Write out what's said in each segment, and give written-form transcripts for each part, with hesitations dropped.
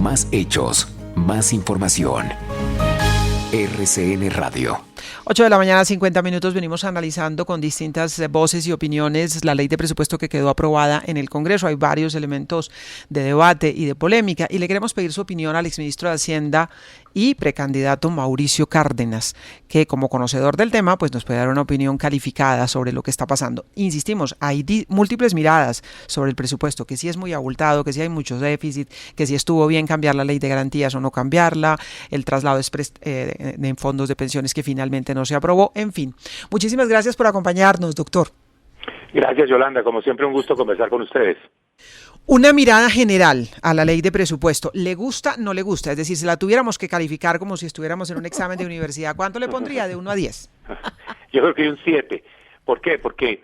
Más hechos, más información. RCN Radio. 8 de la mañana, 50 minutos, venimos analizando con distintas voces y opiniones la ley de presupuesto que quedó aprobada en el Congreso. Hay varios elementos de debate y de polémica y le queremos pedir su opinión al exministro de Hacienda y precandidato Mauricio Cárdenas, que como conocedor del tema pues nos puede dar una opinión calificada sobre lo que está pasando. Insistimos, hay múltiples miradas sobre el presupuesto, que si es muy abultado, que si hay mucho déficit, que si estuvo bien cambiar la ley de garantías o no cambiarla, el traslado de fondos de pensiones que finalmente no se aprobó, en fin. Muchísimas gracias por acompañarnos, doctor. Gracias, Yolanda. Como siempre, un gusto conversar con ustedes. Una mirada general a la ley de presupuesto. ¿Le gusta, no le gusta? Es decir, si la tuviéramos que calificar como si estuviéramos en un examen de universidad, ¿cuánto le pondría de 1 a 10? Yo creo que hay un 7. ¿Por qué? Porque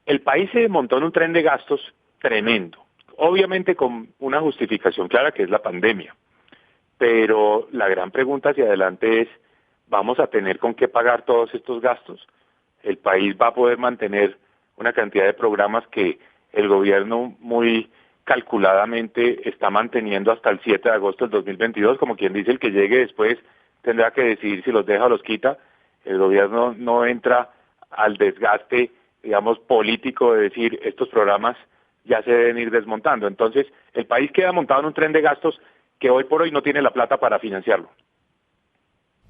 el país se montó en un tren de gastos tremendo. Obviamente con una justificación clara que es la pandemia. Pero la gran pregunta hacia adelante es, ¿vamos a tener con qué pagar todos estos gastos? ¿El país va a poder mantener una cantidad de programas que el gobierno muy calculadamente está manteniendo hasta el 7 de agosto del 2022? Como quien dice, el que llegue después tendrá que decidir si los deja o los quita. El gobierno no entra al desgaste, digamos, político de decir estos programas ya se deben ir desmontando. Entonces, el país queda montado en un tren de gastos que hoy por hoy no tiene la plata para financiarlo.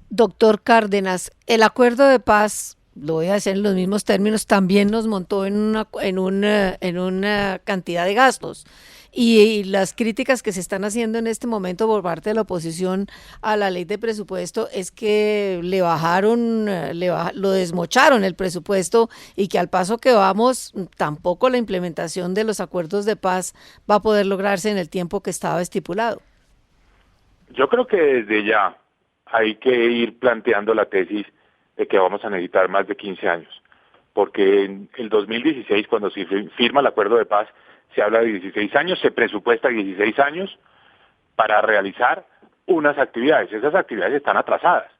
Doctor Cárdenas, el acuerdo de paz, lo voy a hacer en los mismos términos, también nos montó en una cantidad de gastos. Y las críticas que se están haciendo en este momento por parte de la oposición a la ley de presupuesto es que lo desmocharon el presupuesto y que al paso que vamos, tampoco la implementación de los acuerdos de paz va a poder lograrse en el tiempo que estaba estipulado. Yo creo que desde ya hay que ir planteando la tesis de que vamos a necesitar más de 15 años, porque en el 2016, cuando se firma el acuerdo de paz, se habla de 16 años, se presupuesta 16 años para realizar unas actividades. Esas actividades están atrasadas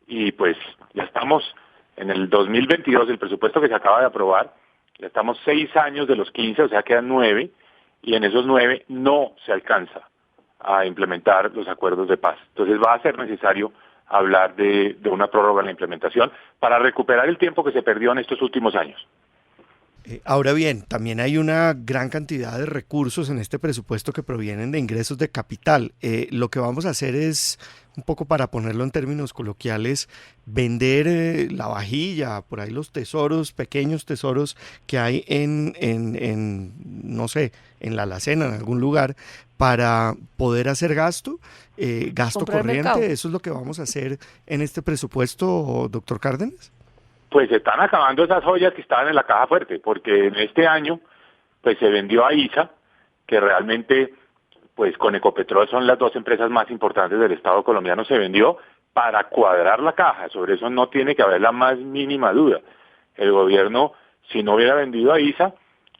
y pues ya estamos en el 2022, el presupuesto que se acaba de aprobar, ya estamos 6 años de los 15, o sea quedan 9, y en esos 9 no se alcanza a implementar los acuerdos de paz. Entonces va a ser necesario hablar de una prórroga en la implementación para recuperar el tiempo que se perdió en estos últimos años. Ahora bien, también hay una gran cantidad de recursos en este presupuesto que provienen de ingresos de capital. Lo que vamos a hacer es, un poco para ponerlo en términos coloquiales, vender la vajilla, por ahí los tesoros, pequeños tesoros que hay no sé, en la alacena, en algún lugar, para poder hacer gasto corriente. ¿Eso es lo que vamos a hacer en este presupuesto, doctor Cárdenas? Pues se están acabando esas joyas que estaban en la caja fuerte, porque en este año pues se vendió a ISA, que realmente pues con Ecopetrol son las 2 empresas más importantes del Estado colombiano, se vendió para cuadrar la caja. Sobre eso no tiene que haber la más mínima duda. El gobierno, si no hubiera vendido a ISA,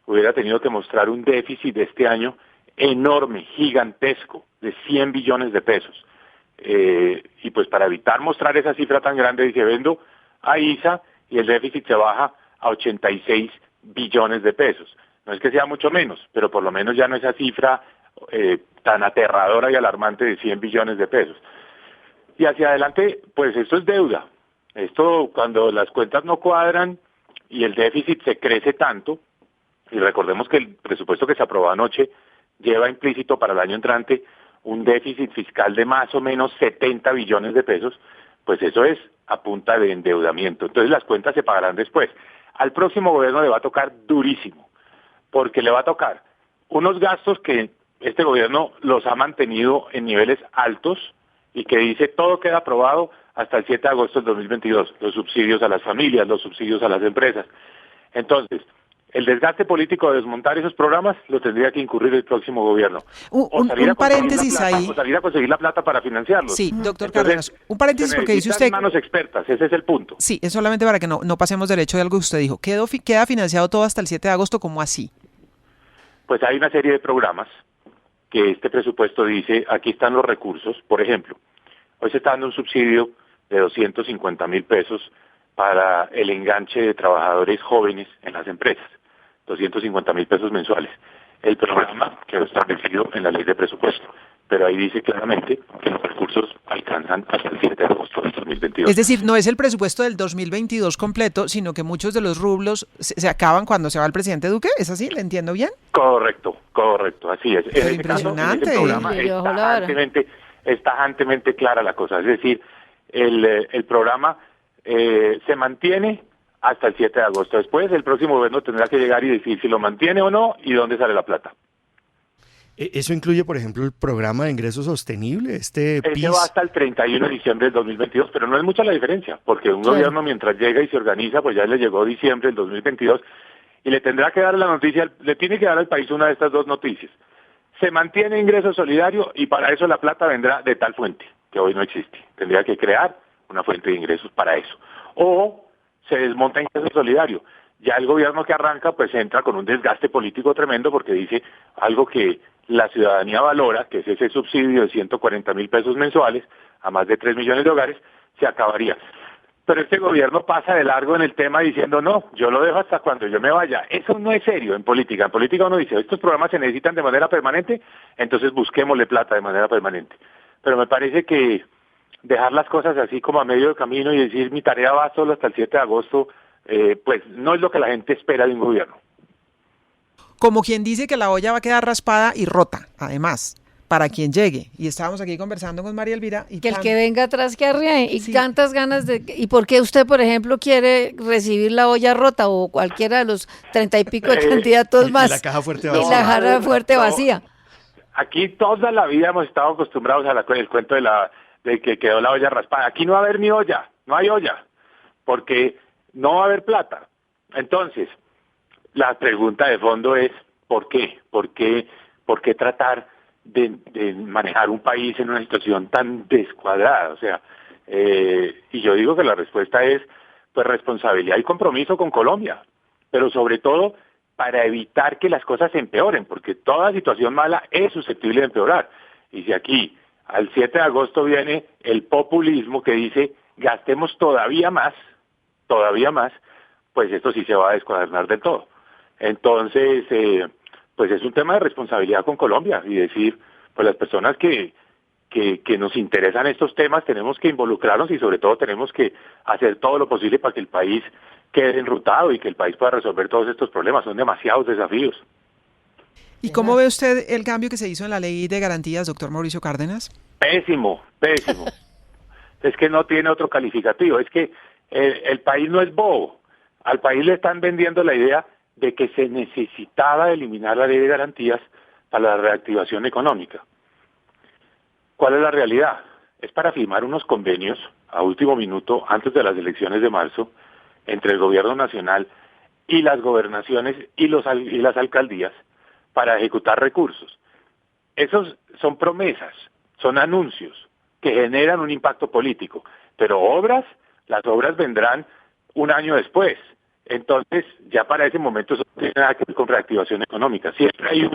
hubiera tenido que mostrar un déficit de este año enorme, gigantesco, de 100 billones de pesos. Y pues para evitar mostrar esa cifra tan grande, dice, vendo a ISA y el déficit se baja a 86 billones de pesos. No es que sea mucho menos, pero por lo menos ya no esa cifra tan aterradora y alarmante de 100 billones de pesos. Y hacia adelante, pues esto es deuda. Esto, cuando las cuentas no cuadran y el déficit se crece tanto, y recordemos que el presupuesto que se aprobó anoche lleva implícito para el año entrante un déficit fiscal de más o menos 70 billones de pesos, pues eso es a punta de endeudamiento. Entonces las cuentas se pagarán después. Al próximo gobierno le va a tocar durísimo, porque le va a tocar unos gastos que este gobierno los ha mantenido en niveles altos y que dice todo queda aprobado hasta el 7 de agosto del 2022, los subsidios a las familias, los subsidios a las empresas. Entonces, el desgaste político de desmontar esos programas lo tendría que incurrir el próximo gobierno. Un paréntesis ahí. O salir a conseguir la plata para financiarlos. Sí, doctor Cárdenas, un paréntesis porque dice usted... manos expertas, ese es el punto. Sí, es solamente para que no pasemos derecho de algo que usted dijo. ¿Queda financiado todo hasta el 7 de agosto? ¿Cómo así? Pues hay una serie de programas que este presupuesto dice, aquí están los recursos. Por ejemplo, hoy se está dando un subsidio de 250.000 pesos para el enganche de trabajadores jóvenes en las empresas. 250.000 pesos mensuales. El programa quedó establecido en la ley de presupuesto. pero ahí dice claramente que los recursos alcanzan hasta el 7 de agosto del 2022. Es decir, no es el presupuesto del 2022 completo, sino que muchos de los rublos se acaban cuando se va el presidente Duque. ¿Es así? ¿Le entiendo bien? Correcto, así es. Pero En ese caso, en impresionante. ese programa es tajantemente clara la cosa. Es decir, el programa se mantiene hasta el 7 de agosto. Después, el próximo gobierno tendrá que llegar y decir si lo mantiene o no y dónde sale la plata. ¿Eso incluye, por ejemplo, el programa de ingreso sostenible, Ese PIS? va hasta el 31 de diciembre del 2022, pero no es mucha la diferencia, porque un gobierno mientras llega y se organiza, pues ya le llegó diciembre del 2022 y le tendrá que dar la noticia, le tiene que dar al país una de estas dos noticias. Se mantiene ingreso solidario y para eso la plata vendrá de tal fuente, que hoy no existe. Tendría que crear una fuente de ingresos para eso. O se desmonta ingreso solidario. Ya el gobierno que arranca pues entra con un desgaste político tremendo porque dice algo que la ciudadanía valora, que es ese subsidio de 140.000 pesos mensuales a más de 3 millones de hogares, se acabaría. Pero este gobierno pasa de largo en el tema diciendo, no, yo lo dejo hasta cuando yo me vaya. Eso no es serio en política. En política uno dice, estos programas se necesitan de manera permanente, entonces busquémosle plata de manera permanente. Pero me parece que dejar las cosas así como a medio de camino y decir mi tarea va solo hasta el 7 de agosto, pues no es lo que la gente espera de un gobierno. Como quien dice que la olla va a quedar raspada y rota, además, para quien llegue. Y estábamos aquí conversando con María Elvira. Y que el que venga atrás que arríe. Y tantas ganas de... ¿Y por qué usted, por ejemplo, quiere recibir la olla rota o cualquiera de los 30 y pico de candidatos más? Y la caja fuerte vacía. Y la jarra fuerte vacía. Aquí toda la vida hemos estado acostumbrados al cuento de que quedó la olla raspada. Aquí no va a haber ni olla, no hay olla, porque no va a haber plata. Entonces, la pregunta de fondo es, ¿por qué? ¿Por qué tratar de manejar un país en una situación tan descuadrada? O sea, y yo digo que la respuesta es, pues, responsabilidad y compromiso con Colombia, pero sobre todo para evitar que las cosas se empeoren, porque toda situación mala es susceptible de empeorar. Y si aquí, al 7 de agosto, viene el populismo que dice, gastemos todavía más, pues esto sí se va a descuadernar del todo. Entonces, pues es un tema de responsabilidad con Colombia y decir, pues las personas que nos interesan estos temas tenemos que involucrarnos y sobre todo tenemos que hacer todo lo posible para que el país quede enrutado y que el país pueda resolver todos estos problemas. Son demasiados desafíos. ¿Y cómo ve usted el cambio que se hizo en la ley de garantías, doctor Mauricio Cárdenas? Pésimo. Es que no tiene otro calificativo. Es que el país no es bobo. Al país le están vendiendo la idea de que se necesitaba eliminar la ley de garantías para la reactivación económica. ¿Cuál es la realidad? Es para firmar unos convenios a último minuto antes de las elecciones de marzo entre el gobierno nacional y las gobernaciones y las alcaldías para ejecutar recursos. Esos son promesas, son anuncios que generan un impacto político, pero las obras vendrán un año después. Entonces, ya para ese momento eso no tiene nada que ver con reactivación económica. Siempre hay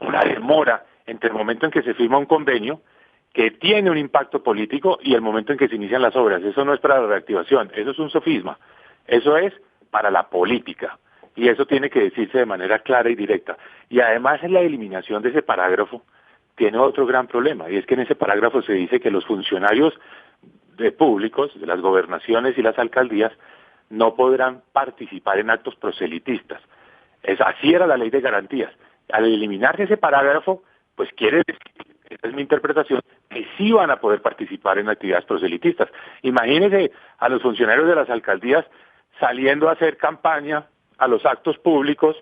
una demora entre el momento en que se firma un convenio que tiene un impacto político y el momento en que se inician las obras. Eso no es para la reactivación, eso es un sofisma. Eso es para la política. Y eso tiene que decirse de manera clara y directa. Y además en la eliminación de ese parágrafo tiene otro gran problema, y es que en ese parágrafo se dice que los funcionarios públicos de las gobernaciones y las alcaldías no podrán participar en actos proselitistas. Así era la ley de garantías. Al eliminarse ese parágrafo, pues quiere decir, esa es mi interpretación, que sí van a poder participar en actividades proselitistas. Imagínense a los funcionarios de las alcaldías saliendo a hacer campaña a los actos públicos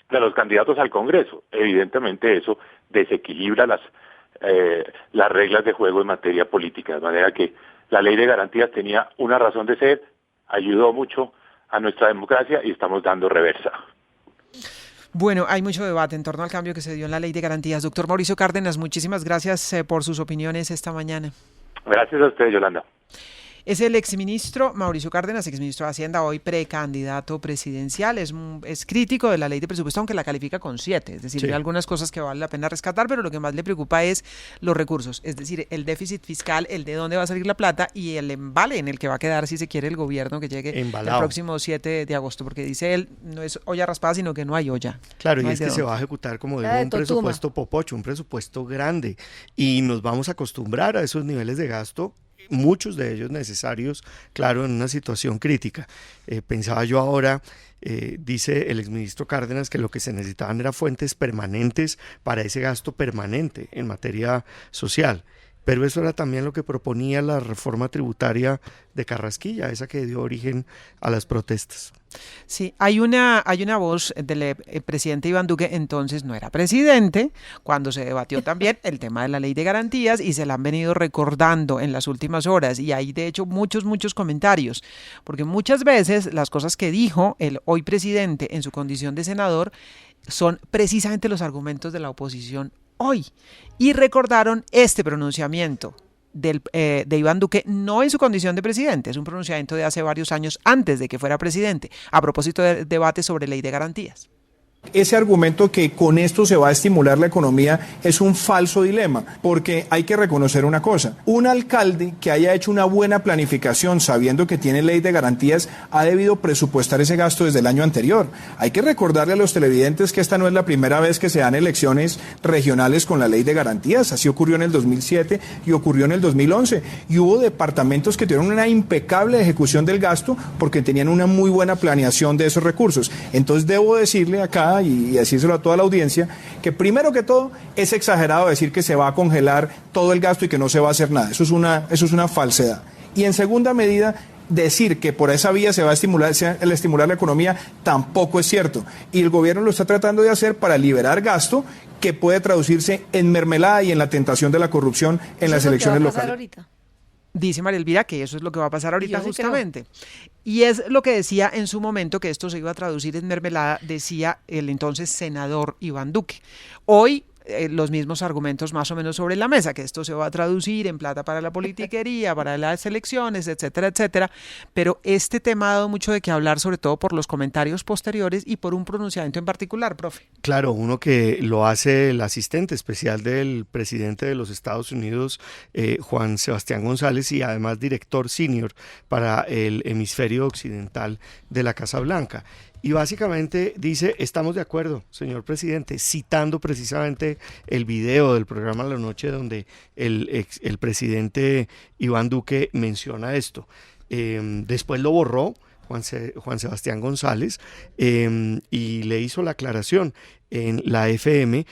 de los candidatos al Congreso. Evidentemente eso desequilibra las reglas de juego en materia política, de manera que la ley de garantías tenía una razón de ser, ayudó mucho a nuestra democracia y estamos dando reversa. Bueno, hay mucho debate en torno al cambio que se dio en la ley de garantías. Doctor Mauricio Cárdenas, muchísimas gracias por sus opiniones esta mañana. Gracias a usted, Yolanda. Es el exministro Mauricio Cárdenas, exministro de Hacienda, hoy precandidato presidencial. Es crítico de la ley de presupuesto, aunque la califica con 7. Es decir, Sí. hay algunas cosas que vale la pena rescatar, pero lo que más le preocupa es los recursos. Es decir, el déficit fiscal, el de dónde va a salir la plata y el embale en el que va a quedar, si se quiere, el gobierno que llegue Embalado. el próximo 7 de agosto. Porque dice él, no es olla raspada, sino que no hay olla. Claro, No y hay es de que se dónde. va a ejecutar, como digo, La de un Totuma. presupuesto popocho, un presupuesto grande, y nos vamos a acostumbrar a esos niveles de gasto, muchos de ellos necesarios, claro, en una situación crítica. Pensaba yo ahora, dice el exministro Cárdenas, que lo que se necesitaban eran fuentes permanentes para ese gasto permanente en materia social. Pero eso era también lo que proponía la reforma tributaria de Carrasquilla, esa que dio origen a las protestas. Sí, hay una voz del presidente Iván Duque, entonces no era presidente, cuando se debatió también el tema de la ley de garantías y se la han venido recordando en las últimas horas y hay de hecho muchos comentarios, porque muchas veces las cosas que dijo el hoy presidente en su condición de senador son precisamente los argumentos de la oposición hoy y recordaron este pronunciamiento de Iván Duque, no en su condición de presidente, es un pronunciamiento de hace varios años antes de que fuera presidente, a propósito del debate sobre ley de garantías. Ese argumento que con esto se va a estimular la economía es un falso dilema, porque hay que reconocer una cosa. Un alcalde que haya hecho una buena planificación sabiendo que tiene ley de garantías ha debido presupuestar ese gasto desde el año anterior. Hay que recordarle a los televidentes que esta no es la primera vez que se dan elecciones regionales con la ley de garantías. Así ocurrió en el 2007 y ocurrió en el 2011. Y hubo departamentos que tuvieron una impecable ejecución del gasto porque tenían una muy buena planeación de esos recursos. Entonces debo decirle acá y decírselo a toda la audiencia, que primero que todo es exagerado decir que se va a congelar todo el gasto y que no se va a hacer nada. Eso es una falsedad. Y en segunda medida, decir que por esa vía se va a estimular la economía tampoco es cierto. Y el gobierno lo está tratando de hacer para liberar gasto que puede traducirse en mermelada y en la tentación de la corrupción en las elecciones locales. Ahorita. Dice María Elvira que eso es lo que va a pasar ahorita Yo sí justamente. Y es lo que decía en su momento que esto se iba a traducir en mermelada, decía el entonces senador Iván Duque. Hoy los mismos argumentos más o menos sobre la mesa, que esto se va a traducir en plata para la politiquería, para las elecciones, etcétera, etcétera. Pero este tema ha dado mucho de qué hablar, sobre todo por los comentarios posteriores y por un pronunciamiento en particular, profe. Claro, uno que lo hace el asistente especial del presidente de los Estados Unidos, Juan Sebastián González, y además director senior para el hemisferio occidental de la Casa Blanca. Y básicamente dice, estamos de acuerdo, señor presidente, citando precisamente el video del programa La Noche donde el presidente Iván Duque menciona esto. Después lo borró Juan Sebastián González y le hizo la aclaración en la FM.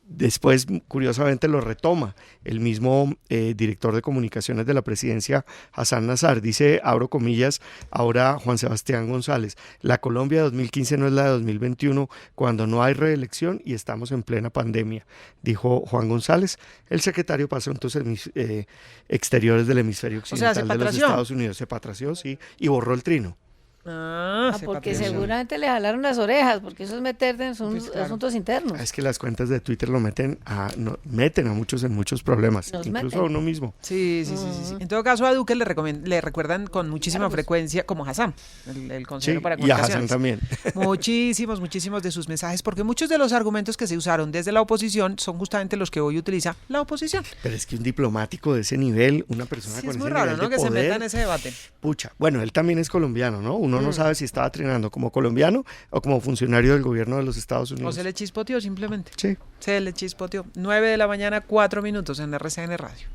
Después, curiosamente, lo retoma el mismo director de comunicaciones de la presidencia, Hassan Nazar. Dice, abro comillas, ahora Juan Sebastián González, la Colombia de 2015 no es la de 2021 cuando no hay reelección y estamos en plena pandemia, dijo Juan González. El secretario pasó entonces exteriores del hemisferio occidental de los Estados Unidos. Se patració, sí, y borró el trino. Porque seguramente le jalaron las orejas, porque eso es meterte en Pues claro. asuntos internos. Es que las cuentas de Twitter lo meten a muchos en muchos problemas, Nos incluso meten. a uno mismo. Sí. En todo caso, a Duque le recuerdan con muchísima frecuencia, como Hassan, el consejero Sí, para y a comunicaciones. Hassan también. Muchísimos de sus mensajes, porque muchos de los argumentos que se usaron desde la oposición son justamente los que hoy utiliza la oposición. Pero es que un diplomático de ese nivel, una persona Sí, con es ese muy raro, nivel ¿no? de Que se poder, meta en ese debate. pucha. Bueno, él también es colombiano, ¿no? Uno no sabe si estaba trinando como colombiano o como funcionario del gobierno de los Estados O Unidos. se le chispoteó simplemente. Sí. Se le chispoteó. 9 de la mañana, 4 minutos en RCN Radio.